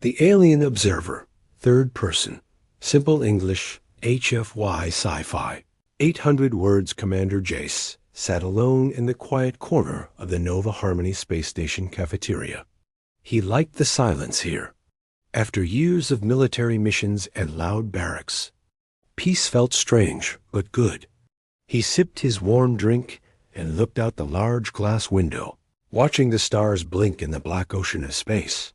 The Alien Observer, third person. Simple English, HFY Sci-Fi. 800 words. Commander Jace sat alone in the quiet corner of the Nova Harmony Space Station cafeteria. He liked the silence here. After years of military missions and loud barracks, peace felt strange but good. He sipped his warm drink and looked out the large glass window, watching the stars blink in the black ocean of space.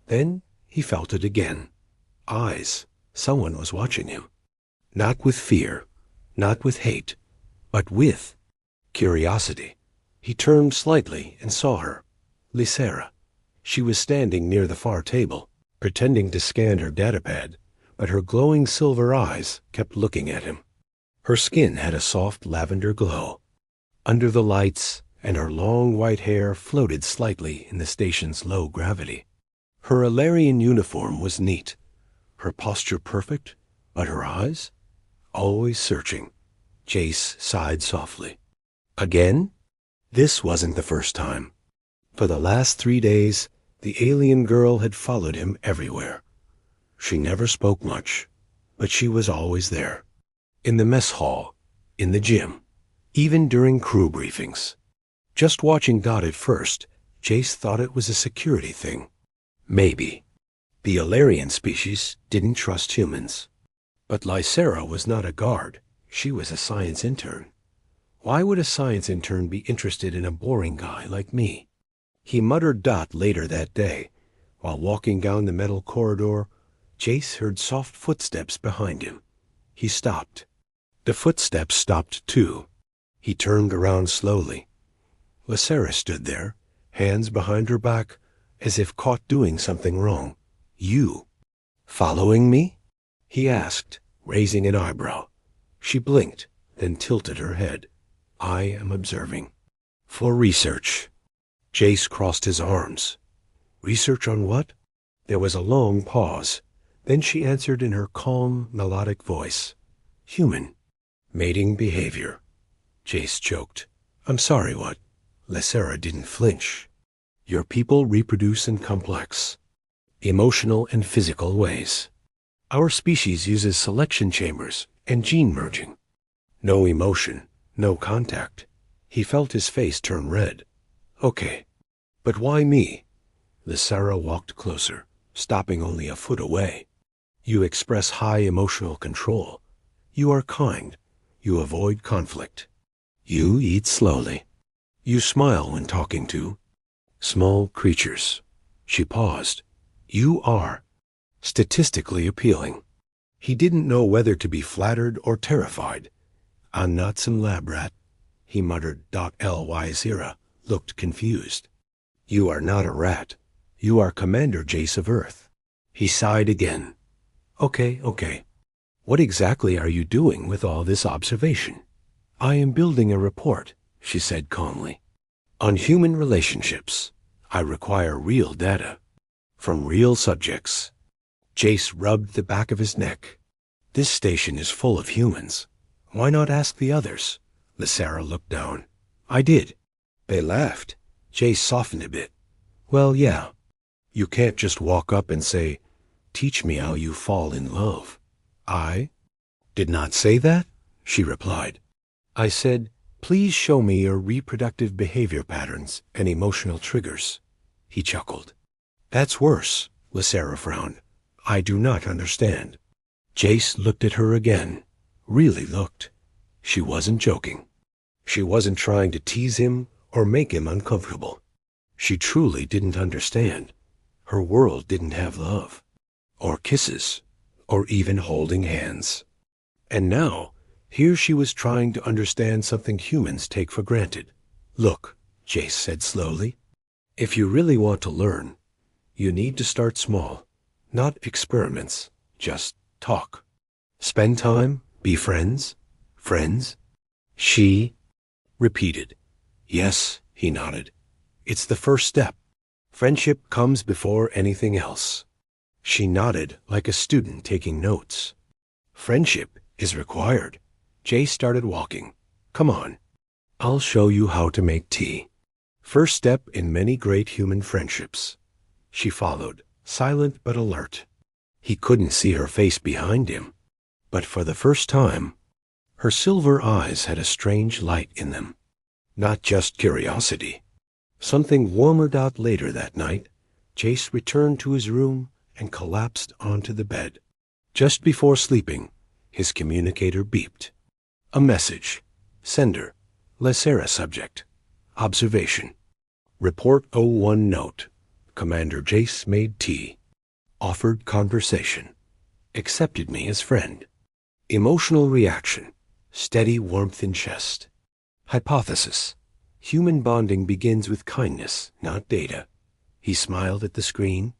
Then he felt it again. Eyes. Someone was watching him. Not with fear, not with hate, but with curiosity. He turned slightly and saw her. Lysera. She was standing near the far table, pretending to scan her datapad, but her glowing silver eyes kept looking at him. Her skin had a soft lavender glow under the lights, and her long white hair floated slightly in the station's low gravity. Her Alarian uniform was neat, her posture perfect, but her eyes? Always searching. Jace sighed softly. Again? This wasn't the first time. For the last 3 days, the alien girl had followed him everywhere. She never spoke much, but she was always there. In the mess hall, in the gym, even during crew briefings. Just watching God at first, Jace thought it was a security thing. Maybe. The Alarian species didn't trust humans. But Lysera was not a guard. She was a science intern. Why would a science intern be interested in a boring guy like me? He muttered dot later that day. While walking down the metal corridor, Jace heard soft footsteps behind him. He stopped. The footsteps stopped too. He turned around slowly. Lysera stood there, hands behind her back, as if caught doing something wrong. You? Following me? He asked, raising an eyebrow. She blinked, then tilted her head. I am observing. For research. Jace crossed his arms. Research on what? There was a long pause. Then she answered in her calm, melodic voice. Human. Mating behavior. Jace choked. I'm sorry, what? Lysera didn't flinch. Your people reproduce in complex, emotional and physical ways. Our species uses selection chambers and gene merging. No emotion, no contact. He felt his face turn red. Okay, but why me? Lysera walked closer, stopping only a foot away. You express high emotional control. You are kind. You avoid conflict. You eat slowly. You smile when talking to small creatures. She paused. You are statistically appealing. He didn't know whether to be flattered or terrified. I'm not some lab rat, he muttered. Lysera looked confused. You are not a rat. You are Commander Jace of Earth. He sighed again. Okay. What exactly are you doing with all this observation? I am building a report, she said calmly. On human relationships, I require real data. From real subjects. Jace rubbed the back of his neck. This station is full of humans. Why not ask the others? Lysera looked down. I did. They laughed. Jace softened a bit. Well, yeah. You can't just walk up and say, teach me how you fall in love. I did not say that, she replied. I said, please show me your reproductive behavior patterns and emotional triggers. He chuckled. That's worse, Lysera frowned. I do not understand. Jace looked at her again. Really looked. She wasn't joking. She wasn't trying to tease him or make him uncomfortable. She truly didn't understand. Her world didn't have love, or kisses, or even holding hands. And now, here she was trying to understand something humans take for granted. Look, Jace said slowly, if you really want to learn, you need to start small. Not experiments, just talk. Spend time, be friends. Friends? She repeated. Yes, he nodded. It's the first step. Friendship comes before anything else. She nodded like a student taking notes. Friendship is required. Jay started walking. Come on. I'll show you how to make tea. First step in many great human friendships. She followed, silent but alert. He couldn't see her face behind him, but for the first time, her silver eyes had a strange light in them. Not just curiosity. Something warmered out later that night. Jace returned to his room and collapsed onto the bed. Just before sleeping, his communicator beeped. A message. Sender. Lysera subject. Observation. Report 01 note. Commander Jace made tea. Offered conversation. Accepted me as friend. Emotional reaction. Steady warmth in chest. Hypothesis. Human bonding begins with kindness, not data. He smiled at the screen.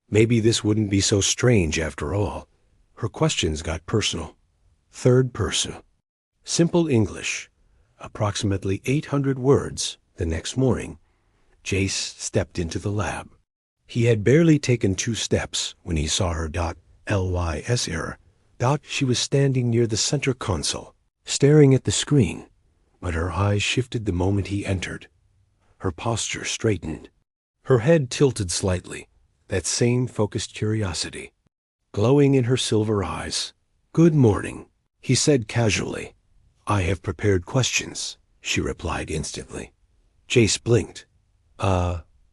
Maybe this wouldn't be so strange after all. Her questions got personal. Third person. Simple English. Approximately 800 words. The next morning, Jace stepped into the lab. He had barely taken 2 steps when he saw her .lys error. She was standing near the center console, staring at the screen, but her eyes shifted the moment he entered. Her posture straightened. Her head tilted slightly, that same focused curiosity, glowing in her silver eyes. Good morning, he said casually. I have prepared questions, she replied instantly. Jace blinked.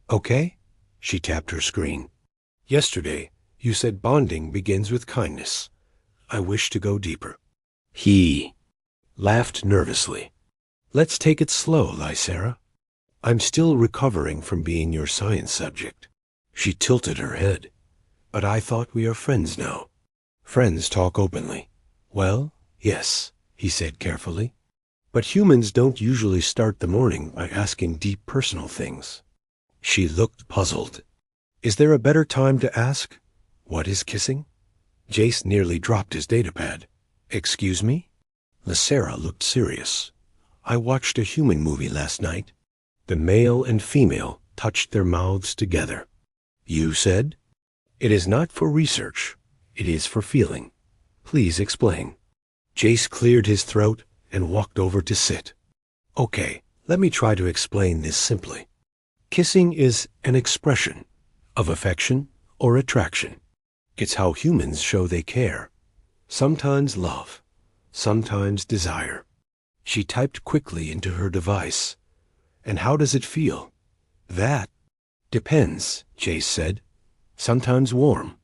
Okay? She tapped her screen. Yesterday, you said bonding begins with kindness. I wish to go deeper. He laughed nervously. Let's take it slow, Lysera. I'm still recovering from being your science subject. She tilted her head. But I thought we are friends now. Friends talk openly. Well, yes, he said carefully. But humans don't usually start the morning by asking deep personal things. She looked puzzled. Is there a better time to ask? What is kissing? Jace nearly dropped his datapad. Excuse me? Lysera looked serious. I watched a human movie last night. The male and female touched their mouths together. You said? It is not for research. It is for feeling. Please explain. Jace cleared his throat and walked over to sit. Okay, let me try to explain this simply. Kissing is an expression of affection or attraction. It's how humans show they care. Sometimes love, sometimes desire. She typed quickly into her device. And how does it feel? That depends, Jace said. Sometimes warm,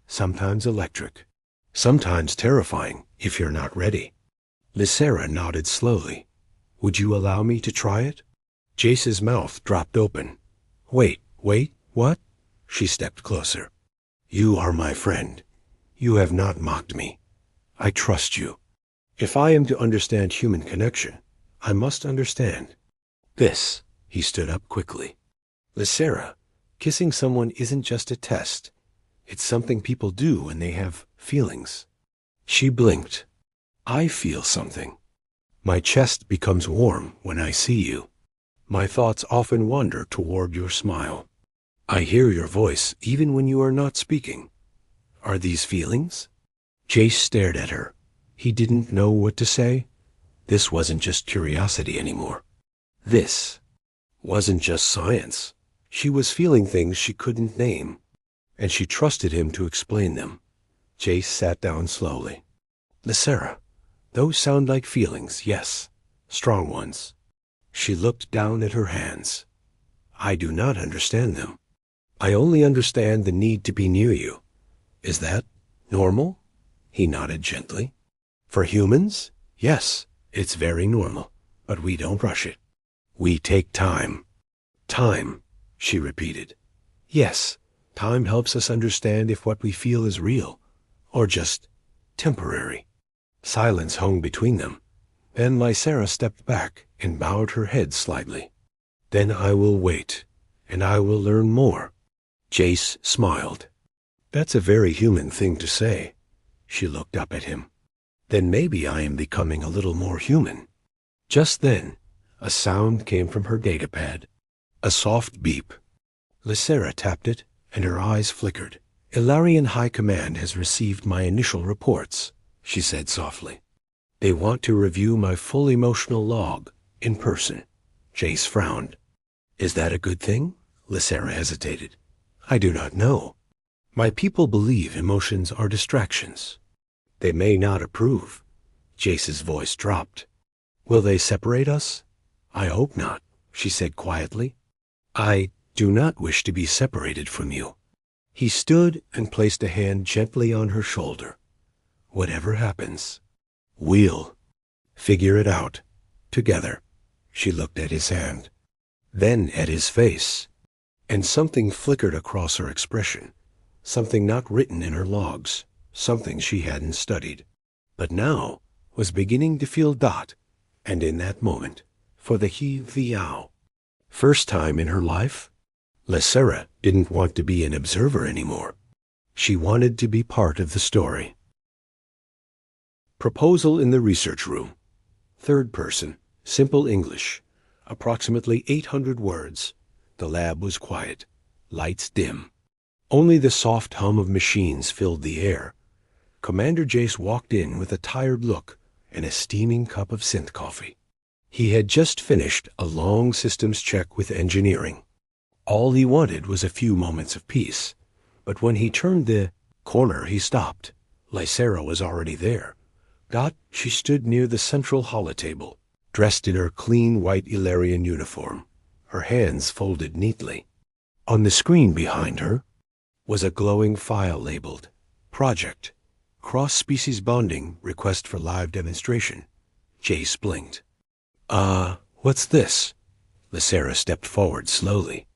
sometimes electric, sometimes terrifying if you're not ready. Lysera nodded slowly. Would you allow me to try it? Jace's mouth dropped open. Wait, what? She stepped closer. You are my friend. You have not mocked me. I trust you. If I am to understand human connection, I must understand this. He stood up quickly. Lysera, kissing someone isn't just a test. It's something people do when they have feelings. She blinked. I feel something. My chest becomes warm when I see you. My thoughts often wander toward your smile. I hear your voice even when you are not speaking. Are these feelings? Jace stared at her. He didn't know what to say. This wasn't just curiosity anymore. This wasn't just science. She was feeling things she couldn't name, and she trusted him to explain them. Jace sat down slowly. Lysera, those sound like feelings, yes, strong ones. She looked down at her hands. I do not understand them. I only understand the need to be near you. Is that normal? He nodded gently. For humans, yes, it's very normal, but we don't rush it. We take time. Time, she repeated. Yes, time helps us understand if what we feel is real, or just temporary. Silence hung between them. Then Lysera stepped back and bowed her head slightly. Then I will wait, and I will learn more. Jace smiled. That's a very human thing to say. She looked up at him. Then maybe I am becoming a little more human. Just then, a sound came from her datapad. A soft beep. Lysera tapped it, and her eyes flickered. Ilarian High Command has received my initial reports, she said softly. They want to review my full emotional log in person. Jace frowned. Is that a good thing? Lysera hesitated. I do not know. My people believe emotions are distractions. They may not approve. Jace's voice dropped. Will they separate us? I hope not, she said quietly. I do not wish to be separated from you. He stood and placed a hand gently on her shoulder. Whatever happens, we'll figure it out together. She looked at his hand, then at his face, and something flickered across her expression, something not written in her logs, something she hadn't studied, but now was beginning to feel Dot, and in that moment, for the HFY, first time in her life, Lysera didn't want to be an observer anymore. She wanted to be part of the story. Proposal in the research room. Third person, simple English, approximately 800 words. The lab was quiet, lights dim. Only the soft hum of machines filled the air. Commander Jace walked in with a tired look and a steaming cup of synth coffee. He had just finished a long systems check with engineering. All he wanted was a few moments of peace. But when he turned the corner, he stopped. Lysera was already there. Dot, she stood near the central holotable, dressed in her clean white Ilarian uniform, her hands folded neatly. On the screen behind her was a glowing file labeled Project, Cross-Species Bonding, Request for Live Demonstration. Jace blinked. What's this? Lysera stepped forward slowly.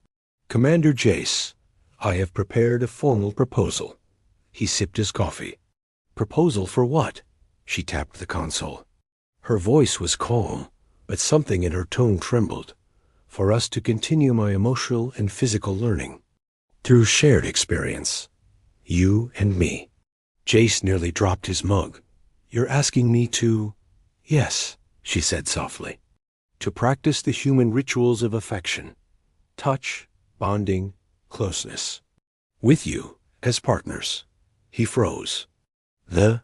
Commander Jace, I have prepared a formal proposal. He sipped his coffee. Proposal for what? She tapped the console. Her voice was calm, but something in her tone trembled. For us to continue my emotional and physical learning. Through shared experience. You and me. Jace nearly dropped his mug. You're asking me to... Yes, she said softly. To practice the human rituals of affection. Touch, bonding, closeness. With you, as partners. He froze. The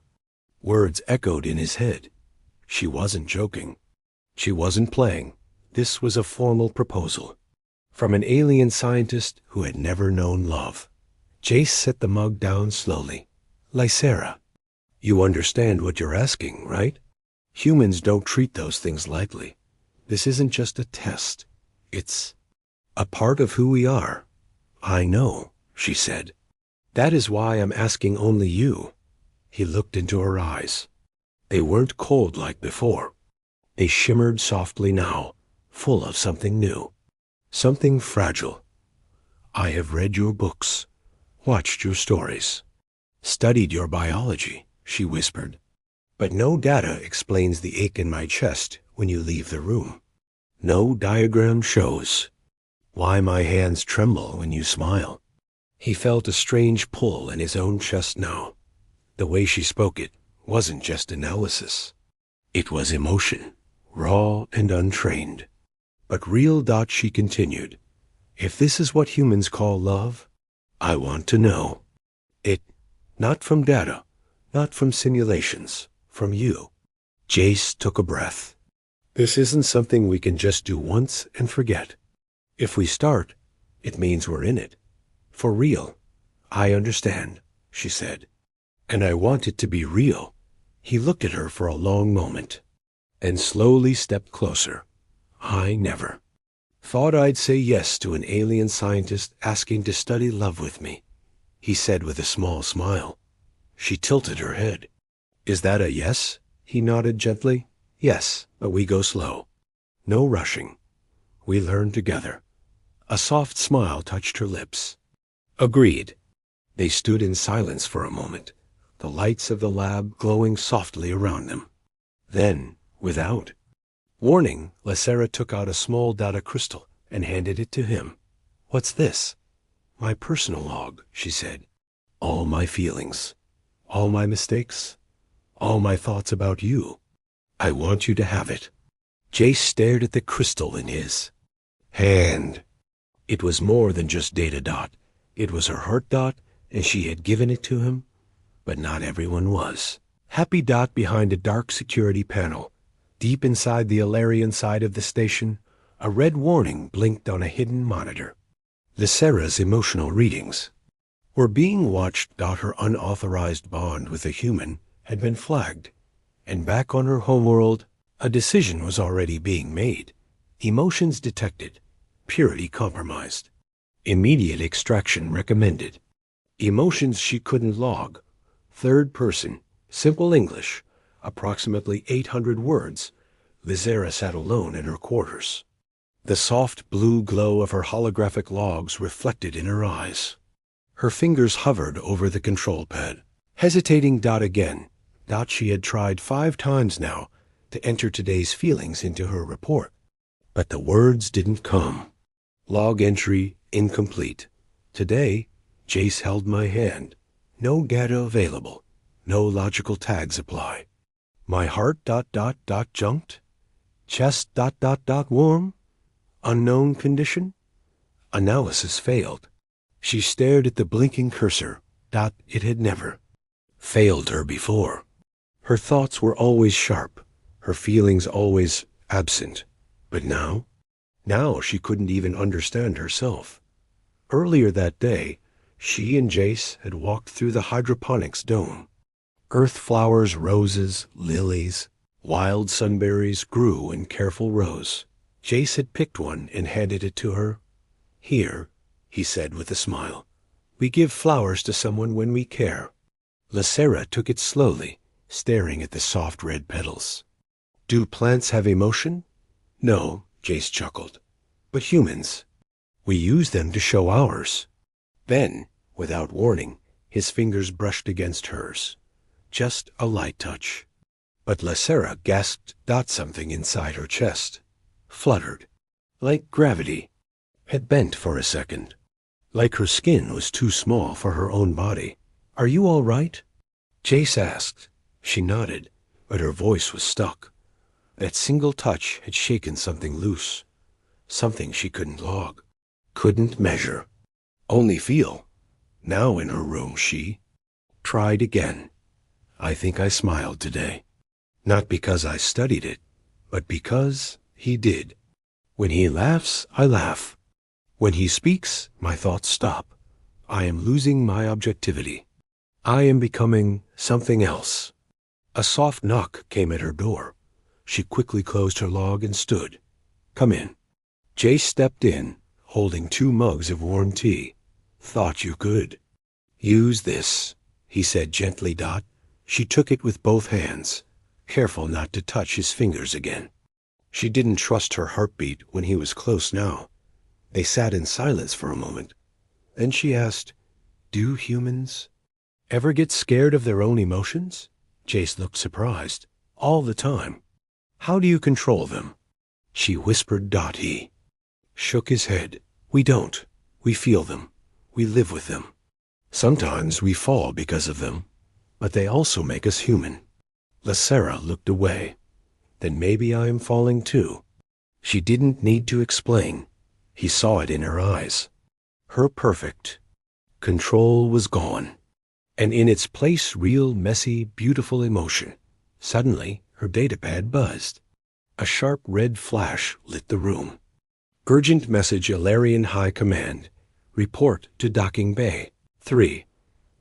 words echoed in his head. She wasn't joking. She wasn't playing. This was a formal proposal. From an alien scientist who had never known love. Jace set the mug down slowly. Lysera, you understand what you're asking, right? Humans don't treat those things lightly. This isn't just a test. It's a part of who we are. I know, she said. That is why I'm asking only you. He looked into her eyes. They weren't cold like before. They shimmered softly now, full of something new. Something fragile. I have read your books, watched your stories, studied your biology, she whispered. But no data explains the ache in my chest when you leave the room. No diagram shows why my hands tremble when you smile. He felt a strange pull in his own chest now. The way she spoke it wasn't just analysis. It was emotion, raw and untrained. But real. She continued. If this is what humans call love, I want to know. It, not from data, not from simulations, from you. Jace took a breath. This isn't something we can just do once and forget. If we start, it means we're in it. For real. I understand, she said. And I want it to be real. He looked at her for a long moment, and slowly stepped closer. I never thought I'd say yes to an alien scientist asking to study love with me, he said with a small smile. She tilted her head. Is that a yes? He nodded gently. Yes, but we go slow. No rushing. We learn together. A soft smile touched her lips. Agreed. They stood in silence for a moment, the lights of the lab glowing softly around them. Then, without warning, Lysera took out a small data crystal and handed it to him. What's this? My personal log, she said. All my feelings, all my mistakes, all my thoughts about you. I want you to have it. Jace stared at the crystal in his hand. It was more than just data. It was her heart, and she had given it to him. But not everyone was. Happy. Behind a dark security panel, deep inside the Ilarian side of the station, a red warning blinked on a hidden monitor. Lysera's emotional readings. or being watched. Her unauthorized bond with a human had been flagged, and back on her homeworld, a decision was already being made. Emotions detected. Purity compromised. Immediate extraction recommended. Emotions she couldn't log. Third person, simple English, approximately 800 words. Lizera sat alone in her quarters. The soft blue glow of her holographic logs reflected in her eyes. Her fingers hovered over the control pad. Hesitating. Again. She had tried 5 times now to enter today's feelings into her report. But the words didn't come. Log entry incomplete. Today, Jace held my hand. No data available. No logical tags apply. My heart ... junked. Chest ... warm. Unknown condition. Analysis failed. She stared at the blinking cursor. It had never failed her before. Her thoughts were always sharp, her feelings always absent. But now she couldn't even understand herself. Earlier that day, she and Jace had walked through the hydroponics dome. Earth flowers, roses, lilies, wild sunberries grew in careful rows. Jace had picked one and handed it to her. Here, he said with a smile. We give flowers to someone when we care. Lysera took it slowly, staring at the soft red petals. Do plants have emotion? No, Jace chuckled. But humans, we use them to show ours. Then, without warning, his fingers brushed against hers. Just a light touch. But Lysera gasped. Something inside her chest fluttered, like gravity, had bent for a second. Like her skin was too small for her own body. Are you all right? Jace asked. She nodded, but her voice was stuck. That single touch had shaken something loose. Something she couldn't log, couldn't measure, only feel. Now in her room she tried again. I think I smiled today. Not because I studied it, but because he did. When he laughs, I laugh. When he speaks, my thoughts stop. I am losing my objectivity. I am becoming something else. A soft knock came at her door. She quickly closed her log and stood. Come in. Jace stepped in, holding 2 mugs of warm tea. Thought you could use this, he said gently. She took it with both hands, careful not to touch his fingers again. She didn't trust her heartbeat when he was close now. They sat in silence for a moment. Then she asked, Do humans ever get scared of their own emotions? Jace looked surprised. All the time. How do you control them? She whispered. He shook his head. We don't. We feel them. We live with them. Sometimes we fall because of them, but they also make us human. Lysera looked away. Then maybe I am falling too. She didn't need to explain. He saw it in her eyes. Her perfect control was gone, and in its place real, messy, beautiful emotion. Suddenly, her datapad buzzed. A sharp red flash lit the room. Urgent message. Ilarian High Command. Report to Docking Bay. 3.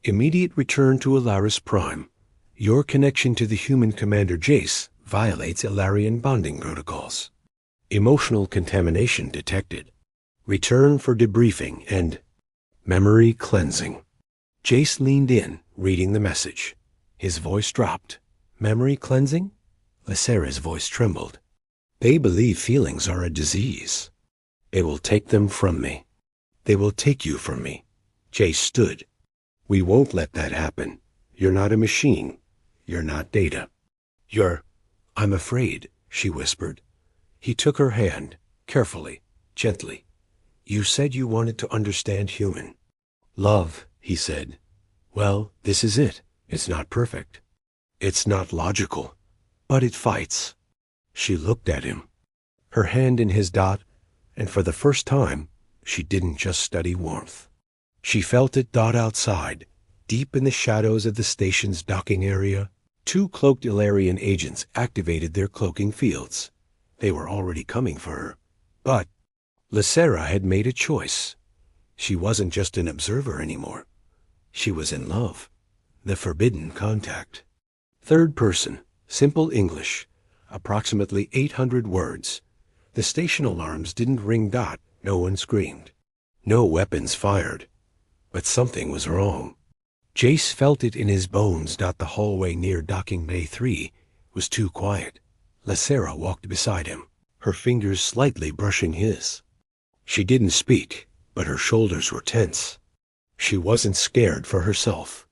Immediate return to Alaris Prime. Your connection to the human commander Jace violates Ilarian bonding protocols. Emotional contamination detected. Return for debriefing and memory cleansing. Jace leaned in, reading the message. His voice dropped. Memory cleansing? Lysera's voice trembled. They believe feelings are a disease. It will take them from me. They will take you from me. Jace stood. We won't let that happen. You're not a machine. You're not data. I'm afraid, she whispered. He took her hand, carefully, gently. You said you wanted to understand human love, he said. Well, this is it. It's not perfect. It's not logical, but it fights. She looked at him, her hand in his. And for the first time, she didn't just study warmth. She felt it. Outside, deep in the shadows of the station's docking area, 2 cloaked Ilarian agents activated their cloaking fields. They were already coming for her. But Lysera had made a choice. She wasn't just an observer anymore. She was in love. The forbidden contact. Third person, simple English, approximately 800 words. The station alarms didn't ring. No one screamed. No weapons fired. But something was wrong. Jace felt it in his bones. The hallway near Docking Bay 3 was too quiet. Lacera walked beside him, her fingers slightly brushing his. She didn't speak, but her shoulders were tense. She wasn't scared for herself.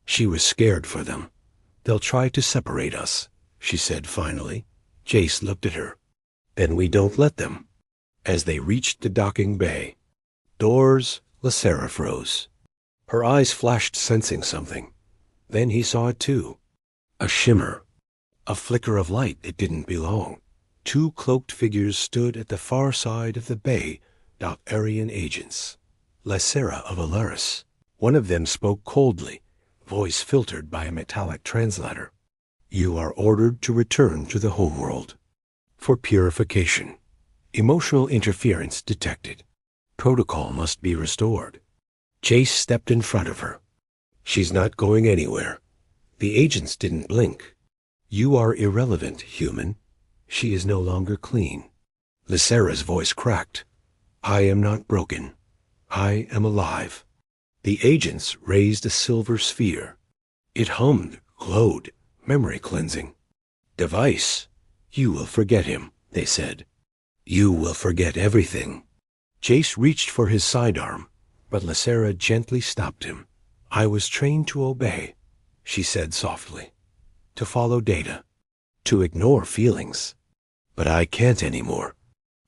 She was scared for them. They'll try to separate us, she said finally. Jace looked at her. Then we don't let them. As they reached the docking bay doors, Lacera froze. Her eyes flashed, sensing something. Then he saw it too. A shimmer. A flicker of light that didn't belong. Two cloaked figures stood at the far side of the bay. Aryan agents. Lacera of Alaris. One of them spoke coldly, voice filtered by a metallic translator. You are ordered to return to the homeworld. For purification. Emotional interference detected. Protocol must be restored. Jace stepped in front of her. She's not going anywhere. The agents didn't blink. You are irrelevant, human. She is no longer clean. Lacera's voice cracked. I am not broken. I am alive. The agents raised a silver sphere. It hummed, glowed, memory cleansing. Device. You will forget him, they said. You will forget everything. Jace reached for his sidearm, but Lacera gently stopped him. I was trained to obey, she said softly. To follow data. To ignore feelings. But I can't anymore.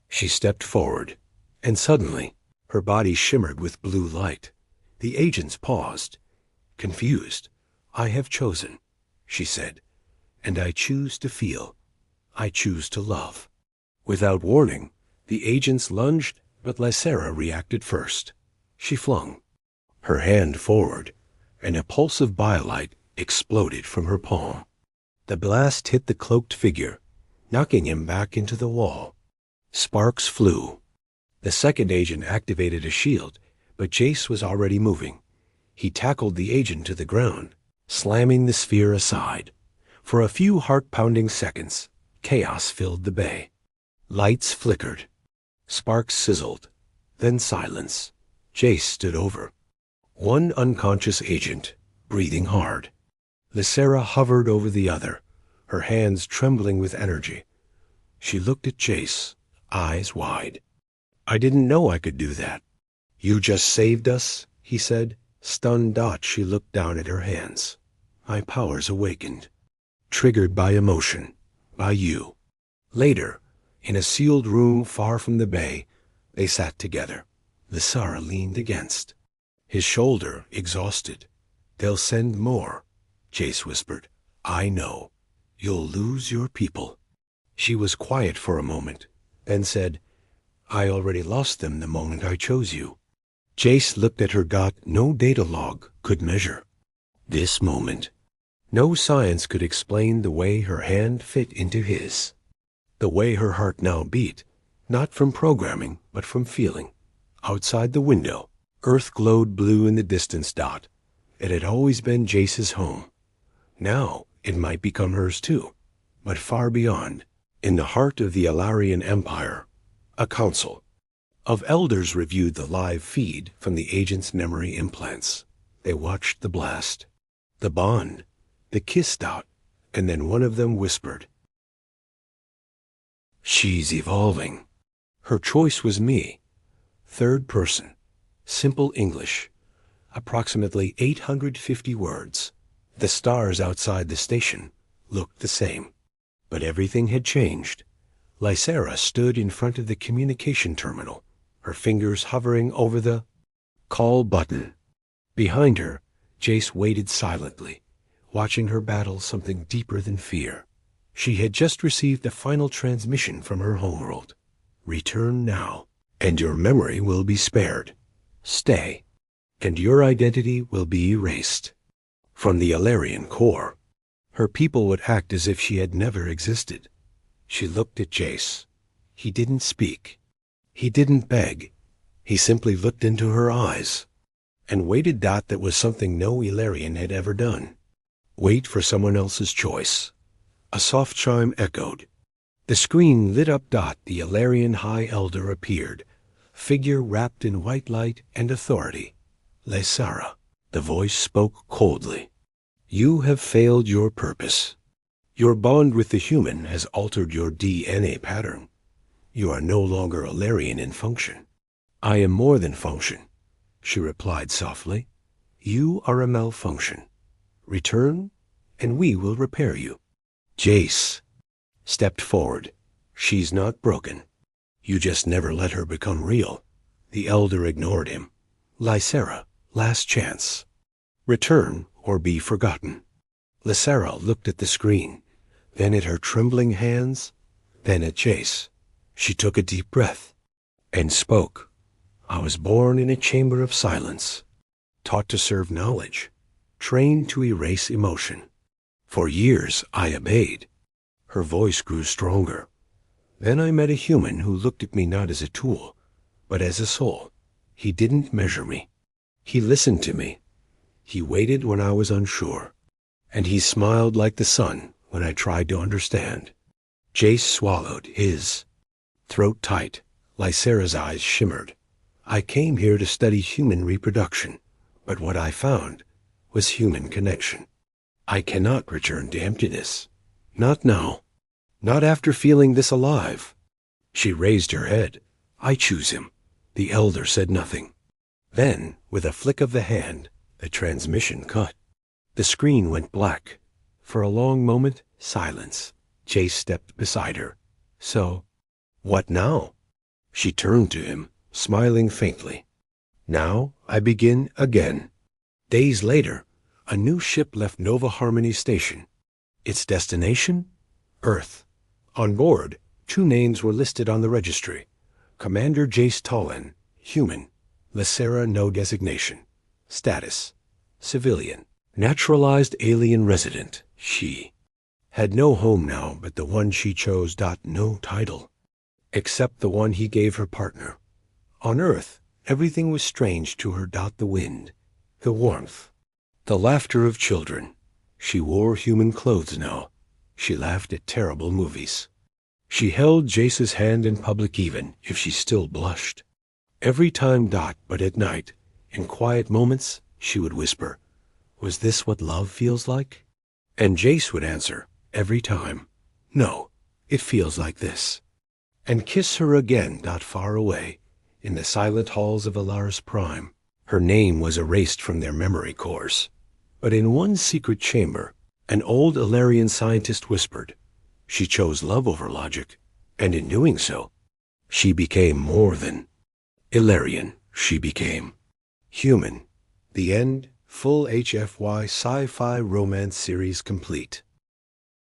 She stepped forward, and suddenly, her body shimmered with blue light. The agents paused, confused. I have chosen, she said, and I choose to feel. I choose to love. Without warning, the agents lunged, but Lacera reacted first. She flung her hand forward, and a pulse of biolight exploded from her palm. The blast hit the cloaked figure, knocking him back into the wall. Sparks flew. The second agent activated a shield, but Jace was already moving. He tackled the agent to the ground, slamming the sphere aside. For a few heart-pounding seconds, chaos filled the bay. Lights flickered. Sparks sizzled. Then silence. Jace stood over. One unconscious agent, breathing hard. Lacera hovered over the other, her hands trembling with energy. She looked at Jace, eyes wide. I didn't know I could do that. You just saved us, he said. Stunned, she looked down at her hands. My powers awakened. Triggered by emotion. By you. Later, in a sealed room far from the bay, they sat together. Lacera leaned against. His shoulder, exhausted. They'll send more, Jace whispered. I know. You'll lose your people. She was quiet for a moment, then said, I already lost them the moment I chose you. Jace looked at her. No data log could measure this moment. No science could explain the way her hand fit into his. The way her heart now beat, not from programming, but from feeling. Outside the window, Earth glowed blue in the distance. It had always been Jace's home. Now it might become hers too, but far beyond, in the heart of the Alarian Empire. A council of elders reviewed the live feed from the agent's memory implants. They watched the blast, the bond, the kiss. And then one of them whispered, She's evolving. Her choice was me. Third person, simple English, approximately 850 words. The stars outside the station looked the same, but everything had changed. Lacera stood in front of the communication terminal, her fingers hovering over the call button. Behind her, Jace waited silently, watching her battle something deeper than fear. She had just received a final transmission from her homeworld. Return now, and your memory will be spared. Stay, and your identity will be erased. From the Alarian core, her people would act as if she had never existed. She looked at Jace. He didn't speak. He didn't beg. He simply looked into her eyes. and waited. That was something no Ilarian had ever done. Wait for someone else's choice. A soft chime echoed. The screen lit up. The Ilarian High Elder appeared, figure wrapped in white light and authority. Lysara. The voice spoke coldly. You have failed your purpose. Your bond with the human has altered your DNA pattern. You are no longer Ilarian in function. I am more than function, she replied softly. You are a malfunction. Return, and we will repair you. Jace stepped forward. She's not broken. You just never let her become real. The Elder ignored him. Lysara, last chance. Return or be forgotten. Lysara looked at the screen, then at her trembling hands, then at Jace. She took a deep breath and spoke. I was born in a chamber of silence, taught to serve knowledge, trained to erase emotion. For years I obeyed. Her voice grew stronger. Then I met a human who looked at me not as a tool, but as a soul. He didn't measure me. He listened to me. He waited when I was unsure. And he smiled like the sun when I tried to understand. Jace swallowed, his throat tight. Lysara's eyes shimmered. I came here to study human reproduction, but what I found was human connection. I cannot return to emptiness. Not now. Not after feeling this alive. She raised her head. I choose him. The Elder said nothing. Then, with a flick of the hand, the transmission cut. The screen went black. For a long moment, silence. Jace stepped beside her. So, what now? She turned to him, smiling faintly. Now I begin again. Days later, a new ship left Nova Harmony Station. Its destination? Earth. On board, 2 names were listed on the registry. Commander Jace Tolan, human. Lysara, no designation. Status: civilian. Naturalized alien resident, she. Had no home now but the one she chose. No title. Except the one he gave her partner. On Earth, everything was strange to her. The wind, the warmth, the laughter of children. She wore human clothes now. She laughed at terrible movies. She held Jace's hand in public even if she still blushed. Every time. But at night, in quiet moments, she would whisper, was this what love feels like? And Jace would answer, every time, no, it feels like this. And kiss her again. Far away, in the silent halls of Alar's Prime. Her name was erased from their memory cores. But in one secret chamber, an old Ilarian scientist whispered, she chose love over logic, and in doing so, she became more than Ilarian. She became human. The end. Full HFY Sci-Fi romance series complete.